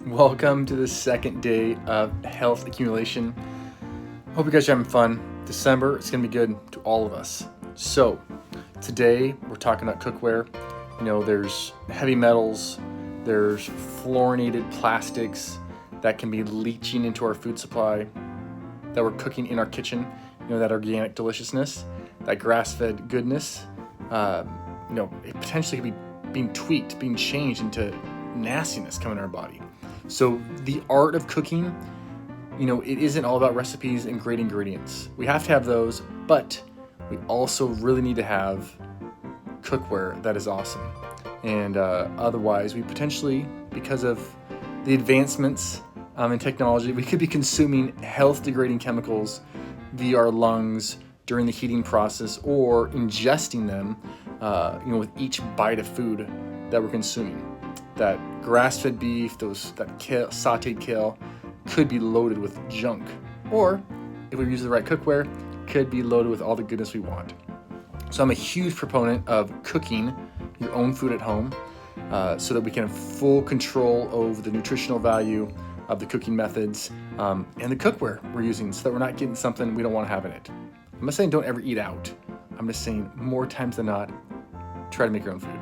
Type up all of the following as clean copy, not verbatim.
Welcome to the second day of health accumulation. Hope you guys are having fun. December, it's gonna be good to all of us. So today we're talking about cookware. There's heavy metals, there's fluorinated plastics that can be leaching into our food supply, that we're cooking in our kitchen, that organic deliciousness, that grass-fed goodness. It potentially could be being tweaked, being changed into nastiness coming in our body. So the art of cooking, it isn't all about recipes and great ingredients. We have to have those, but we also really need to have cookware that is awesome. And otherwise, we potentially, because of the advancements in technology, we could be consuming health-degrading chemicals via our lungs during the heating process, or ingesting them, with each bite of food that we're consuming. That grass-fed beef, sauteed kale could be loaded with junk, or if we use the right cookware, could be loaded with all the goodness we want. So I'm a huge proponent of cooking your own food at home, so that we can have full control over the nutritional value of the cooking methods and the cookware we're using, so that we're not getting something we don't want to have in it. I'm not saying don't ever eat out. I'm just saying more times than not, try to make your own food.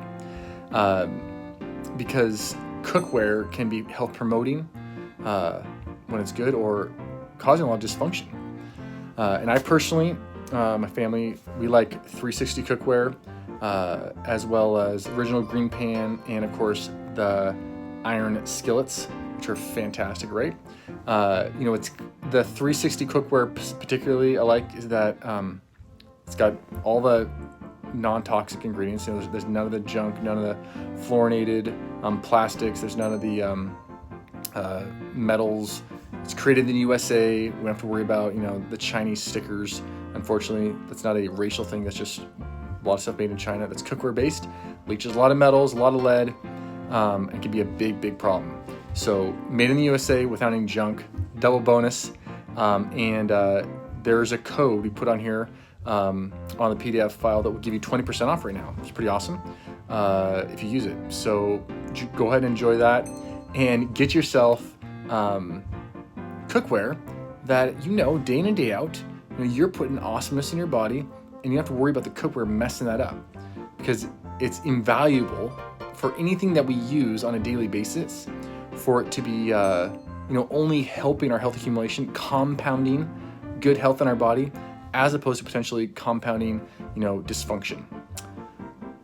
Because cookware can be health promoting when it's good, or causing a lot of dysfunction. And I personally, my family, we like 360 cookware, as well as original Greenpan, and of course the iron skillets, which are fantastic, right? It's the 360 cookware particularly I like is that it's got all the non-toxic ingredients. There's none of the junk, none of the fluorinated plastics. There's none of the metals. It's created in the USA. We don't have to worry about the Chinese stickers. Unfortunately, that's not a racial thing. That's just a lot of stuff made in China that's cookware based. Leaches a lot of metals, a lot of lead, and can be a big problem. So made in the USA without any junk. Double bonus. And there's a code we put on here on the PDF file that will give you 20% off right now. It's pretty awesome if you use it. So go ahead and enjoy that, and get yourself cookware that day in and day out, you're putting awesomeness in your body, and you don't have to worry about the cookware messing that up, because it's invaluable for anything that we use on a daily basis, for it to be only helping our health accumulation, compounding good health in our body, as opposed to potentially compounding, dysfunction.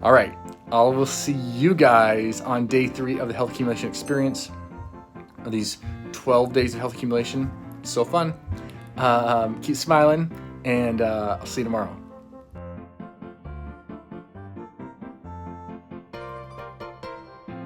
All right, I will see you guys on day 3 of the health accumulation experience. These 12 days of health accumulation, so fun. Keep smiling, and I'll see you tomorrow.